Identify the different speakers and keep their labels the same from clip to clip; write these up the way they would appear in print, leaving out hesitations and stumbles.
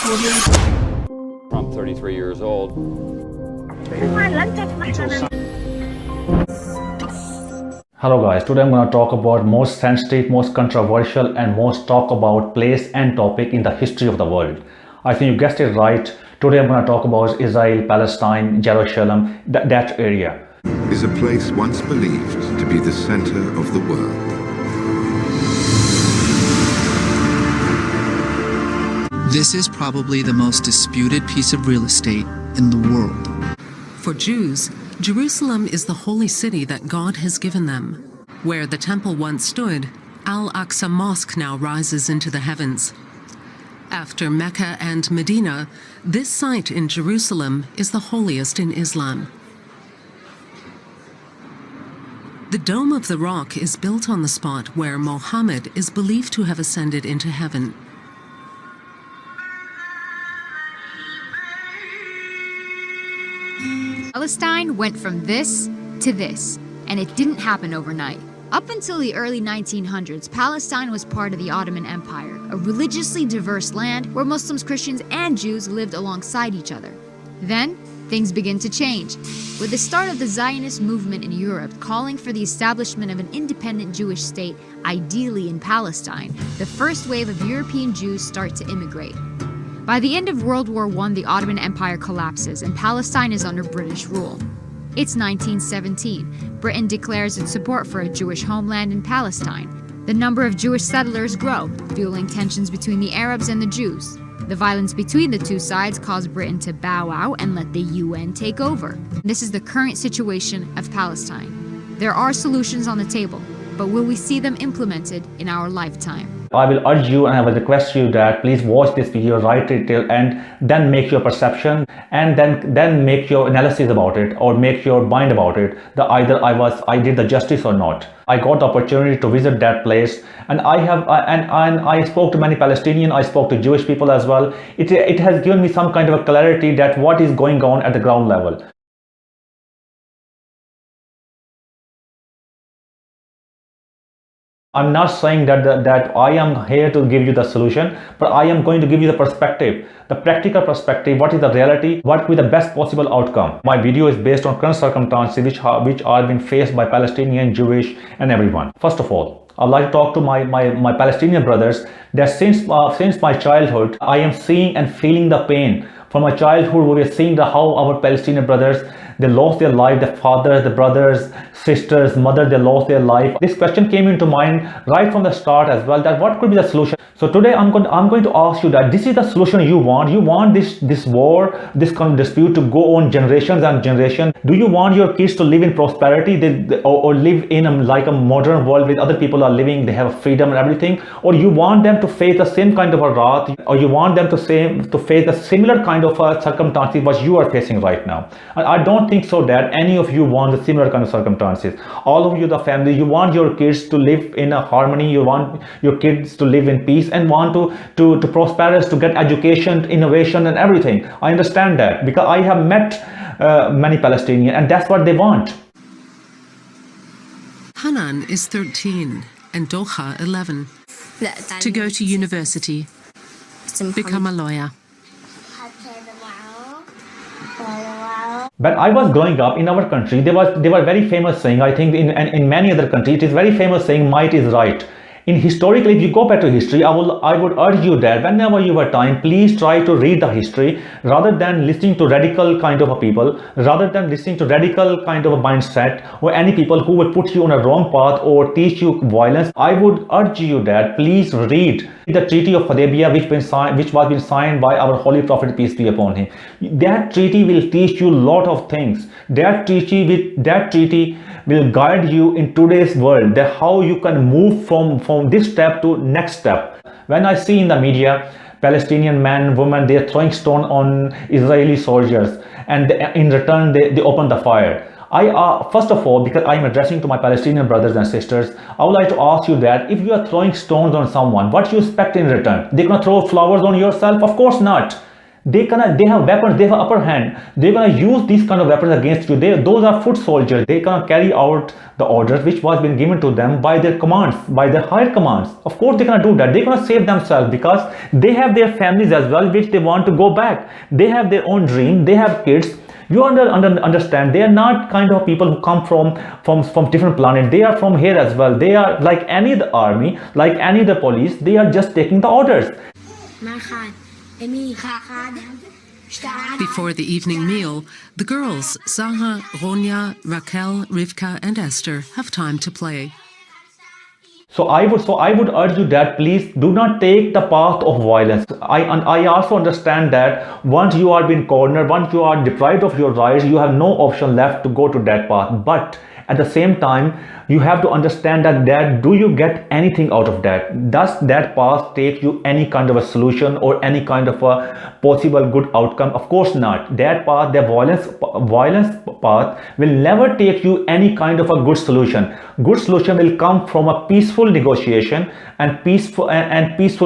Speaker 1: I'm 33 years old.
Speaker 2: Hello guys, today I'm going to talk about most sensitive, most controversial and most talk about place and topic in the history of the world. I think you guessed it right. Today I'm going to talk about Israel, Palestine, Jerusalem, that area.
Speaker 3: Is a place once believed to be the center of the world.
Speaker 4: This is probably the most disputed piece of real estate in the world.
Speaker 5: For Jews, Jerusalem is the holy city that God has given them. Where the temple once stood, Al-Aqsa Mosque now rises into the heavens. After Mecca and Medina, this site in Jerusalem is the holiest in Islam. The Dome of the Rock is built on the spot where Muhammad is believed to have ascended into heaven.
Speaker 6: Palestine went from this to this, and it didn't happen overnight. Up until the early 1900s, Palestine was part of the Ottoman Empire, a religiously diverse land where Muslims, Christians, and Jews lived alongside each other. Then, things begin to change, with the start of the Zionist movement in Europe calling for the establishment of an independent Jewish state, ideally in Palestine. The first wave of European Jews start to immigrate. By the end of World War I, the Ottoman Empire collapses and Palestine is under British rule. It's 1917. Britain declares its support for a Jewish homeland in Palestine. The number of Jewish settlers grow, fueling tensions between the Arabs and the Jews. The violence between the two sides caused Britain to bow out and let the UN take over. This is the current situation of Palestine. There are solutions on the table, but will we see them implemented in our lifetime?
Speaker 2: I will urge you and I will request you that please watch this video right till end, then make your perception and then make your analysis about it or make your mind about it, that either I did the justice or not. I got the opportunity to visit that place and I spoke to many Palestinians, I spoke to Jewish people as well. It has given me some kind of a clarity that what is going on at the ground level. I'm not saying that I am here to give you the solution, but I am going to give you the perspective, the practical perspective, what is the reality, what will be the best possible outcome. My video is based on current circumstances which are being faced by Palestinian, Jewish and everyone. First of all, I'd like to talk to my Palestinian brothers that since my childhood, I am seeing and feeling the pain. From my childhood, we were seeing how our Palestinian brothers, they lost their life, the fathers, the brothers, sisters, mother, they lost their life. This question came into mind right from the start as well, that what could be the solution. So today I'm going to ask you that this is the solution you want. You want this war, this kind of dispute to go on generations and generations. Do you want your kids to live in prosperity or live in like a modern world with other people are living, they have freedom and everything? Or you want them to face the same kind of a wrath, or you want them to face the similar kind of circumstances what you are facing right now? And I don't think so that any of you want the similar kind of circumstances. All of you, the family, you want your kids to live in a harmony, you want your kids to live in peace and want to prosper, to get education, innovation and everything. I understand that because I have met many Palestinians and that's what they want.
Speaker 5: Hanan is 13 and Doha 11. To go to university, become a lawyer.
Speaker 2: When I was growing up in our country, they were very famous saying, I think in many other countries, it is very famous saying, might is right. In historically, if you go back to history, I would urge you that whenever you have time, please try to read the history rather than listening to radical kind of a people, rather than listening to radical kind of a mindset or any people who would put you on a wrong path or teach you violence. I would urge you that please read the Treaty of Hudaybiyyah which was been signed by our Holy Prophet, peace be upon him. That treaty will teach you a lot of things. That treaty will guide you in today's world, that how you can move from this step to next step. When I see in the media Palestinian men, women, they are throwing stone on Israeli soldiers and in return they open the fire. First of all, because I am addressing to my Palestinian brothers and sisters, I would like to ask you that if you are throwing stones on someone, what do you expect in return? They're gonna throw flowers on yourself? Of course not. They have weapons, they have upper hand. They're gonna use these kind of weapons against you. Those are foot soldiers. They gonna carry out the orders which was been given to them by their commands, by their higher commands. Of course they're gonna do that. They're gonna save themselves because they have their families as well, which they want to go back. They have their own dream. They have kids. You understand, they are not kind of people who come from different planet. They are from here as well. They are like any other army, like any other police. They are just taking the orders.
Speaker 5: Before the evening meal, the girls, Zaha, Ronya, Raquel, Rivka, and Esther, have time to play.
Speaker 2: So I would urge you that please do not take the path of violence. I also understand that once you are being cornered, once you are deprived of your rights, you have no option left to go to that path. But at the same time, you have to understand that do you get anything out of that? Does that path take you any kind of a solution or any kind of a possible good outcome? Of course not. That path, the violence path, will never take you any kind of a good solution. Good solution will come from a peaceful negotiation and peaceful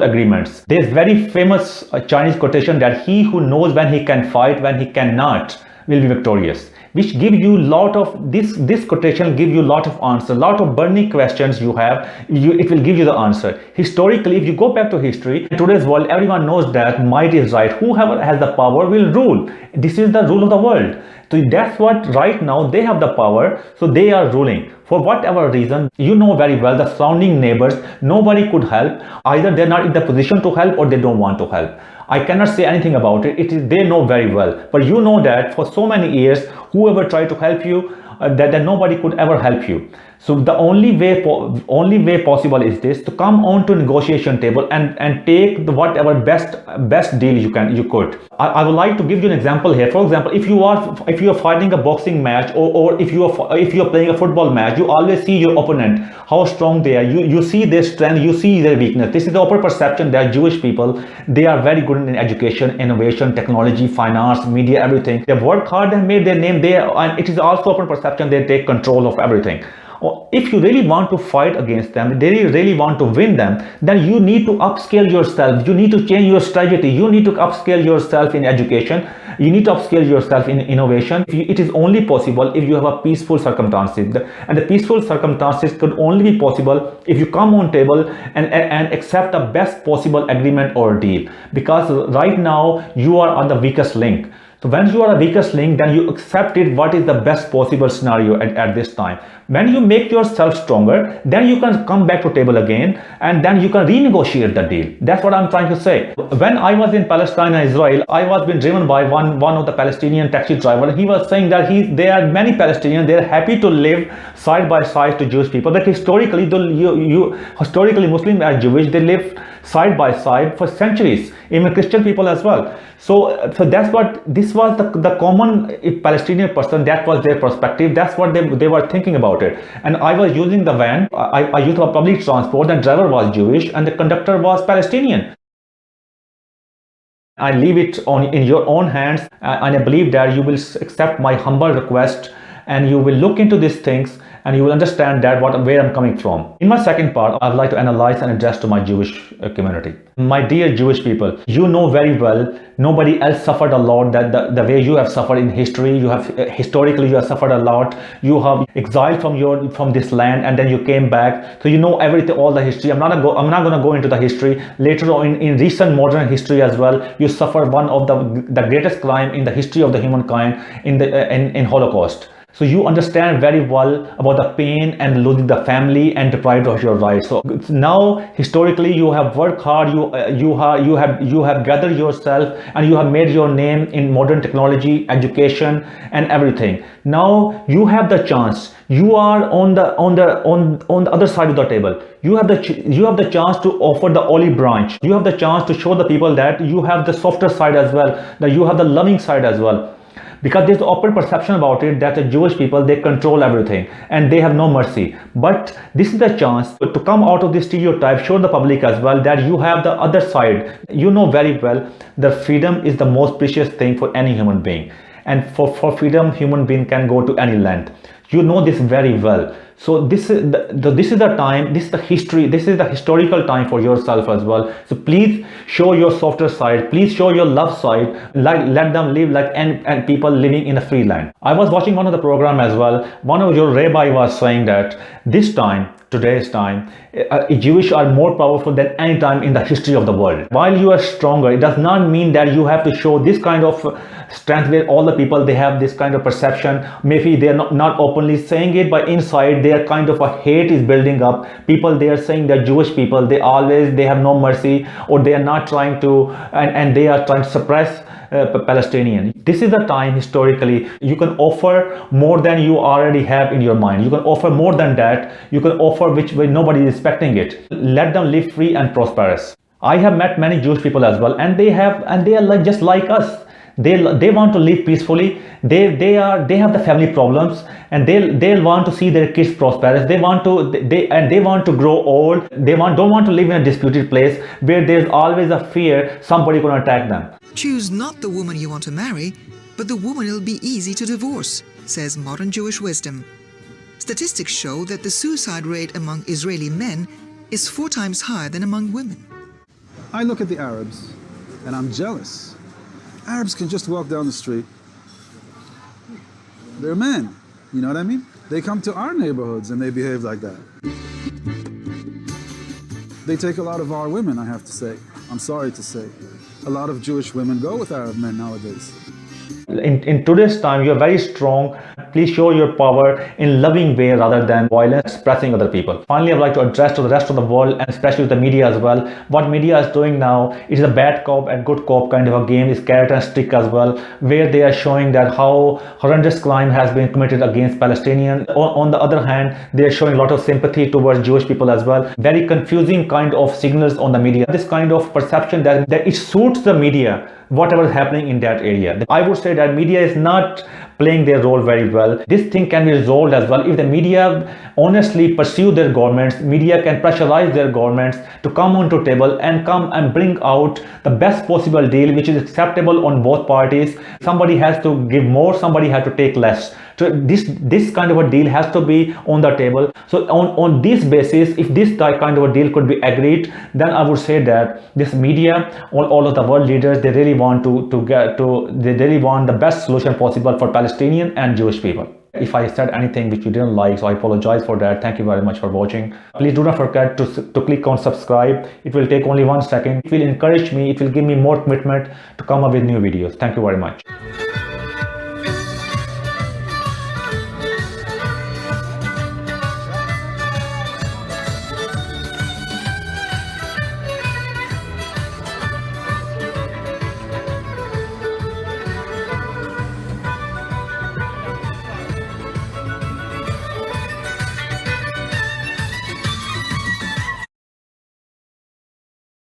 Speaker 2: agreements. There's very famous Chinese quotation that he who knows when he can fight, when he cannot, will be victorious, which give you lot of this quotation give you lot of answer, lot of burning questions you have. It will give you the answer. Historically, if you go back to history, in today's world, everyone knows that might is right. Whoever has the power will rule. This is the rule of the world. So that's what right now they have the power, so they are ruling. For whatever reason, you know very well, the surrounding neighbors, nobody could help. Either they're not in the position to help or they don't want to help. I cannot say anything about it. They know very well. But you know that for so many years, whoever tried to help you, that nobody could ever help you. So the only way possible is this, to come on to negotiation table and take the whatever best deal you could. I would like to give you an example here. For example, if you are fighting a boxing match or if you are playing a football match, you always see your opponent, how strong they are. You see their strength, you see their weakness. This is the upper perception that Jewish people, they are very good in education, innovation, technology, finance, media, everything. They work hard and made their name there, and it is also upper perception they take control of everything. If you really want to fight against them, they really want to win them, then you need to upscale yourself. You need to change your strategy. You need to upscale yourself in education. You need to upscale yourself in innovation. It is only possible if you have a peaceful circumstances. And the peaceful circumstances could only be possible if you come on table and accept the best possible agreement or deal. Because right now you are on the weakest link. So when you are a weakest link, then you accepted what is the best possible scenario at this time. When you make yourself stronger, then you can come back to table again and then you can renegotiate the deal. That's what I'm trying to say. When I was in Palestine and Israel, I was being driven by one of the Palestinian taxi driver. He was saying that there are many Palestinians, they're happy to live side by side to Jewish people. But historically, historically Muslims and Jewish, they live side by side for centuries, even Christian people as well. So this was the common Palestinian person, that was their perspective. That's what they were thinking about it. And I was using the van, I used a public transport, and driver was Jewish and the conductor was Palestinian. I leave it in your own hands, and I believe that you will accept my humble request and you will look into these things and you will understand that where I'm coming from. In my second part, I'd like to analyze and address to my Jewish community. My dear Jewish people, you know very well, nobody else suffered a lot the way you have suffered in history. Historically you have suffered a lot. You have exiled from this land and then you came back. So you know everything, all the history. I'm not going to go into the history. Later on in recent modern history as well, you suffered one of the greatest crime in the history of the humankind in Holocaust. So you understand very well about the pain and losing the family and deprived of your rights. So now historically you have worked hard, you have gathered yourself and you have made your name in modern technology, education and everything. Now you have the chance. You are on the other side of the table. You have the chance to offer the olive branch. You have the chance to show the people that you have the softer side as well, that you have the loving side as well. Because there's open perception about it that the Jewish people, they control everything and they have no mercy. But this is the chance to come out of this stereotype, show the public as well that you have the other side. You know very well that freedom is the most precious thing for any human being. And for freedom, human being can go to any length. You know this very well. So this is the time, this is the history, this is the historical time for yourself as well. So please show your softer side, please show your love side, let them live like and people living in a free land. I was watching one of the program as well. One of your rabbi was saying that this time, today's time, Jewish are more powerful than any time in the history of the world. While you are stronger, it does not mean that you have to show this kind of strength where all the people they have this kind of perception. Maybe they are not openly saying it, but inside their kind of a hate is building up. People they are saying that Jewish people they have no mercy, or they are not trying to and they are trying to suppress Palestinian. This is the time historically you can offer more than you already have in your mind. You can offer more than that. You can offer which way nobody is expecting it. Let them live free and prosperous. I have met many Jewish people as well, and they are like just like us. They want to live peacefully. They have the family problems, and they'll want to see their kids prosperous. They want to grow old. Don't want to live in a disputed place where there's always a fear somebody gonna attack them.
Speaker 7: Choose not the woman you want to marry, but the woman it'll be easy to divorce, says modern Jewish wisdom. Statistics show that the suicide rate among Israeli men is 4 times higher than among women.
Speaker 8: I look at the Arabs, and I'm jealous. Arabs can just walk down the street. They're men, you know what I mean? They come to our neighborhoods and they behave like that. They take a lot of our women, I have to say. I'm sorry to say. A lot of Jewish women go with Arab men nowadays.
Speaker 2: In today's time, you're very strong. Please show your power in loving way rather than violence, expressing other people. Finally, I would like to address to the rest of the world, and especially the media as well. What media is doing now is a bad cop and good cop kind of a game. It's carrot and stick as well, where they are showing that how horrendous crime has been committed against Palestinians. On the other hand, they are showing a lot of sympathy towards Jewish people as well. Very confusing kind of signals on the media. This kind of perception that it suits the media whatever is happening in that area. I would say that media is not playing their role very well. This thing can be resolved as well if the media honestly pursue their governments. Media can pressurize their governments to come onto table and come and bring out the best possible deal which is acceptable on both parties. Somebody has to give more, somebody has to take less. So this kind of a deal has to be on the table. So on this basis, if this kind of a deal could be agreed, then I would say that this media, all of the world leaders, they really want they really want the best solution possible for Palestinian and Jewish people. If I said anything which you didn't like, so I apologize for that. Thank you very much for watching. Please do not forget to click on subscribe. It will take only 1 second. It will encourage me, it will give me more commitment to come up with new videos. Thank you very much.